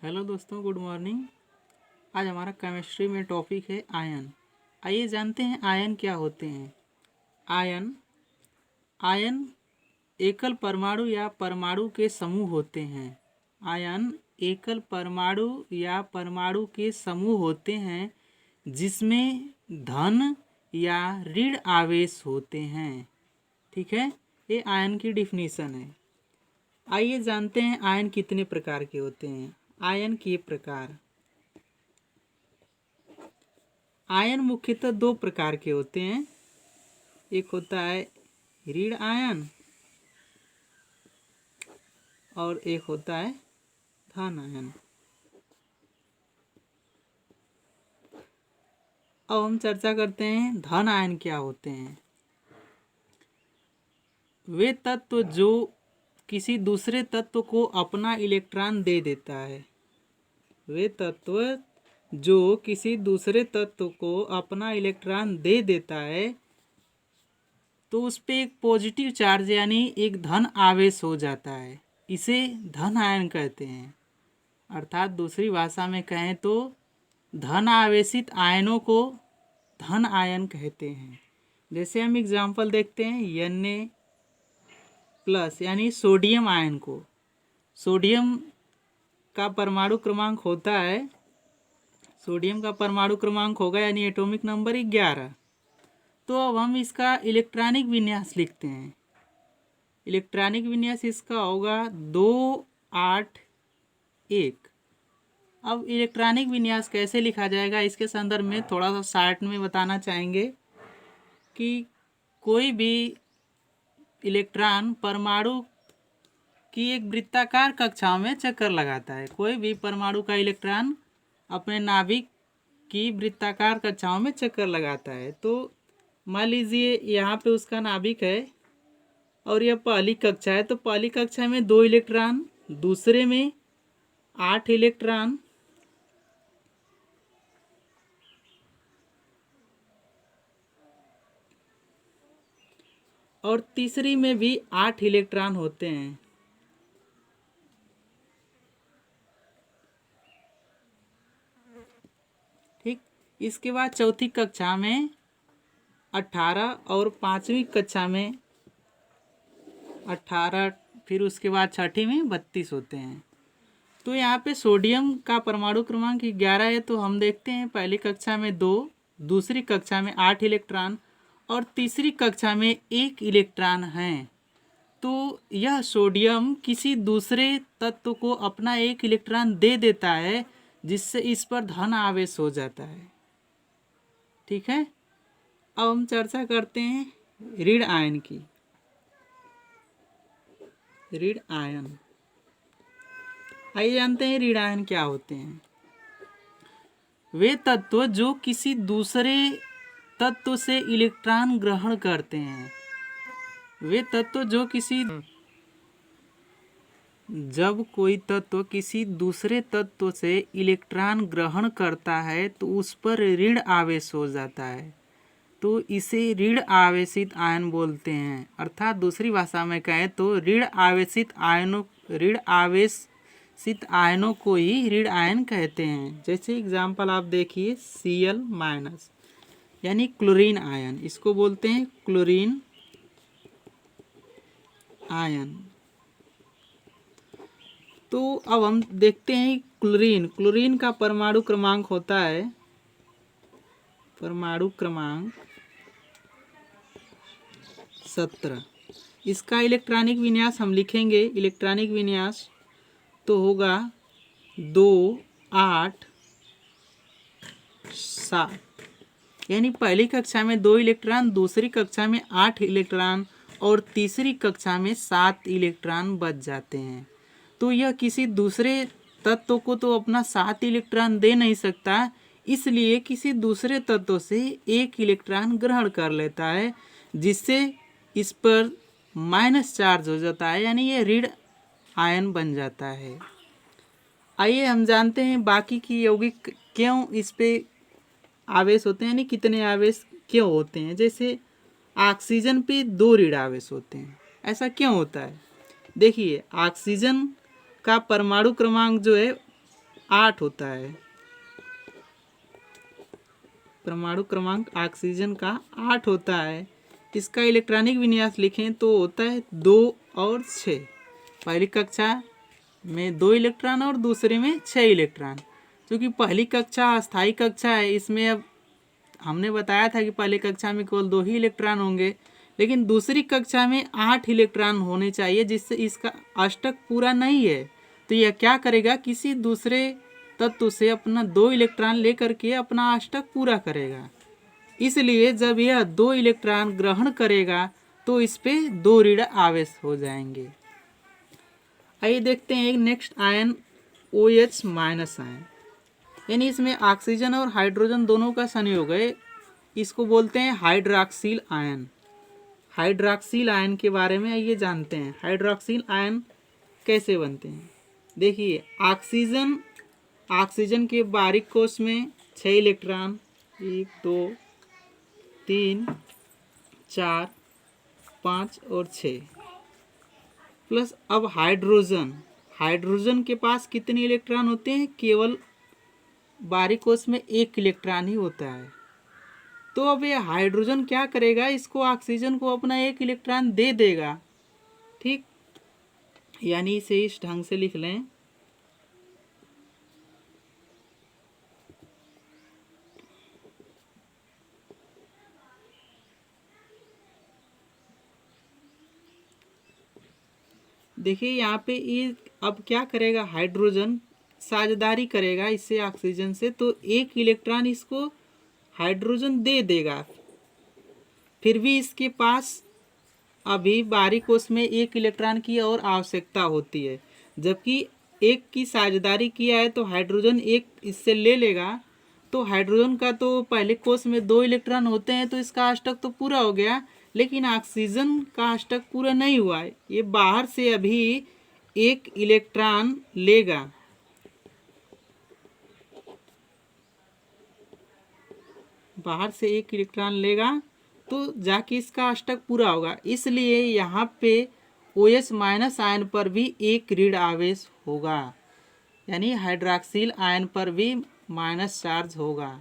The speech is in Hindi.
हेलो दोस्तों, गुड मॉर्निंग। आज हमारा केमिस्ट्री में टॉपिक है आयन। आइए जानते हैं आयन क्या होते हैं। आयन आयन एकल परमाणु या परमाणु के समूह होते हैं। आयन एकल परमाणु या परमाणु के समूह होते हैं जिसमें धन या ऋण आवेश होते हैं। ठीक है, ये आयन की डिफिनीशन है। आइए जानते हैं आयन कितने प्रकार के होते हैं। आयन के प्रकार। आयन मुख्यतः दो प्रकार के होते हैं। एक होता है ऋण आयन और एक होता है धन आयन। अब हम चर्चा करते हैं धन आयन क्या होते हैं। वे तत्व जो किसी दूसरे तत्व को अपना इलेक्ट्रॉन दे देता है। वे तत्व जो किसी दूसरे तत्व को अपना इलेक्ट्रॉन दे देता है तो उस पर एक पॉजिटिव चार्ज यानी एक धन आवेश हो जाता है। इसे धन आयन कहते हैं। अर्थात दूसरी भाषा में कहें तो धन आवेशित आयनों को धन आयन कहते हैं। जैसे हम एग्जाम्पल देखते हैं Na+ यानी सोडियम आयन को। सोडियम का परमाणु क्रमांक होता है, सोडियम का परमाणु क्रमांक होगा यानी एटॉमिक नंबर 11। तो अब हम इसका इलेक्ट्रॉनिक विन्यास लिखते हैं। इलेक्ट्रॉनिक विन्यास इसका होगा 281। अब इलेक्ट्रॉनिक विन्यास कैसे लिखा जाएगा इसके संदर्भ में थोड़ा सा शार्ट में बताना चाहेंगे कि कोई भी इलेक्ट्रॉन परमाणु की एक वृत्ताकार कक्षाओं में चक्कर लगाता है। कोई भी परमाणु का इलेक्ट्रॉन अपने नाभिक की वृत्ताकार कक्षाओं में चक्कर लगाता है। तो मान लीजिए यहाँ पे उसका नाभिक है और यह पहली कक्षा है, तो पहली कक्षा में 2 इलेक्ट्रॉन, दूसरे में 8 इलेक्ट्रॉन, और तीसरी में भी 8 इलेक्ट्रॉन होते हैं। ठीक, इसके बाद चौथी कक्षा में 18 और पांचवी कक्षा में 18, फिर उसके बाद छठी में 32 होते हैं। तो यहाँ पे सोडियम का परमाणु क्रमांक 11 है। तो हम देखते हैं पहली कक्षा में 2, दूसरी कक्षा में 8 इलेक्ट्रॉन और तीसरी कक्षा में 1 इलेक्ट्रॉन है। तो यह सोडियम किसी दूसरे तत्व को अपना 1 इलेक्ट्रॉन दे देता है जिससे इस पर धन आवेश हो जाता है। ठीक है, अब हम चर्चा करते हैं ऋण आयन की। ऋण आयन, आइए जानते हैं ऋण आयन क्या होते हैं। वे तत्व जो किसी दूसरे तत्व से इलेक्ट्रॉन ग्रहण करते हैं। वे तत्व जो जब कोई तत्व किसी दूसरे तत्व से इलेक्ट्रॉन ग्रहण करता है तो उस पर ऋण आवेश हो जाता है, तो इसे ऋण आवेशित आयन बोलते हैं। अर्थात दूसरी भाषा में कहें तो ऋण आवेशित आयनों को ही ऋण आयन कहते हैं। जैसे एग्जाम्पल आप देखिए Cl- यानी क्लोरीन आयन, इसको बोलते हैं क्लोरीन आयन। तो अब हम देखते हैं क्लोरीन का परमाणु क्रमांक होता है, परमाणु क्रमांक 17। इसका इलेक्ट्रॉनिक विन्यास हम लिखेंगे। इलेक्ट्रॉनिक विन्यास तो होगा 2, 8, 7। यानी पहली कक्षा में 2 इलेक्ट्रॉन, दूसरी कक्षा में 8 इलेक्ट्रॉन और तीसरी कक्षा में 7 इलेक्ट्रॉन बच जाते हैं। तो यह किसी दूसरे तत्व को तो अपना 7 इलेक्ट्रॉन दे नहीं सकता, इसलिए किसी दूसरे तत्व से 1 इलेक्ट्रॉन ग्रहण कर लेता है जिससे इस पर माइनस चार्ज हो जाता है, यानी ये ऋण आयन बन जाता है। आइए हम जानते हैं बाकी की यौगिक क्यों इस पे आवेश होते हैं, यानी कितने आवेश क्यों होते हैं। जैसे ऑक्सीजन पे 2 ऋण आवेश होते हैं। ऐसा क्यों होता है? देखिए, ऑक्सीजन का परमाणु क्रमांक जो है 8 होता है। परमाणु क्रमांक ऑक्सीजन का 8 होता है। इसका इलेक्ट्रॉनिक विन्यास लिखें तो होता है 2 और 6। पहली कक्षा में 2 इलेक्ट्रॉन और दूसरे में 6 इलेक्ट्रॉन। क्योंकि पहली कक्षा अस्थायी कक्षा है, इसमें अब हमने बताया था कि पहली कक्षा में केवल 2 ही इलेक्ट्रॉन होंगे, लेकिन दूसरी कक्षा में 8 इलेक्ट्रॉन होने चाहिए, जिससे इसका अष्टक पूरा नहीं है। तो यह क्या करेगा, किसी दूसरे तत्व से अपना 2 इलेक्ट्रॉन लेकर के अपना अष्टक पूरा करेगा। इसलिए जब यह 2 इलेक्ट्रॉन ग्रहण करेगा तो इस पे 2 ऋण आवेश हो जाएंगे। आइए देखते हैं एक next ion OH minus ion, यानी इसमें ऑक्सीजन और हाइड्रोजन दोनों का संयोग है। इसको बोलते हैं हाइड्रॉक्सिल आयन। हाइड्रॉक्सिल आयन के बारे में आइए जानते हैं। हाइड्रॉक्सिल आयन कैसे बनते हैं। देखिए, ऑक्सीजन के बारीक कोश में 6 इलेक्ट्रॉन, 1 2 3 4 5 और 6, प्लस अब हाइड्रोजन के पास कितने इलेक्ट्रॉन होते हैं, केवल बारीक कोश में 1 इलेक्ट्रॉन ही होता है। तो अब ये हाइड्रोजन क्या करेगा, इसको ऑक्सीजन को अपना 1 इलेक्ट्रॉन दे देगा। ठीक, यानी इसे इस ढंग से लिख लें, देखिए यहाँ पे ये अब क्या करेगा, हाइड्रोजन साझेदारी करेगा इससे ऑक्सीजन से, तो 1 इलेक्ट्रॉन इसको हाइड्रोजन दे देगा। फिर भी इसके पास अभी बारीक कोश में 1 इलेक्ट्रॉन की और आवश्यकता होती है, जबकि 1 की साझेदारी किया है तो हाइड्रोजन 1 इससे ले लेगा। तो हाइड्रोजन का तो पहले कोश में 2 इलेक्ट्रॉन होते हैं, तो इसका अष्टक तो पूरा हो गया, लेकिन ऑक्सीजन का अष्टक पूरा नहीं हुआ है। ये बाहर से अभी 1 इलेक्ट्रॉन लेगा। बाहर से 1 इलेक्ट्रॉन लेगा तो जाके इसका अष्टक पूरा होगा। इसलिए यहाँ पे OH माइनस आयन पर भी 1 ऋण आवेश होगा, यानी हाइड्रॉक्सिल आयन पर भी माइनस चार्ज होगा।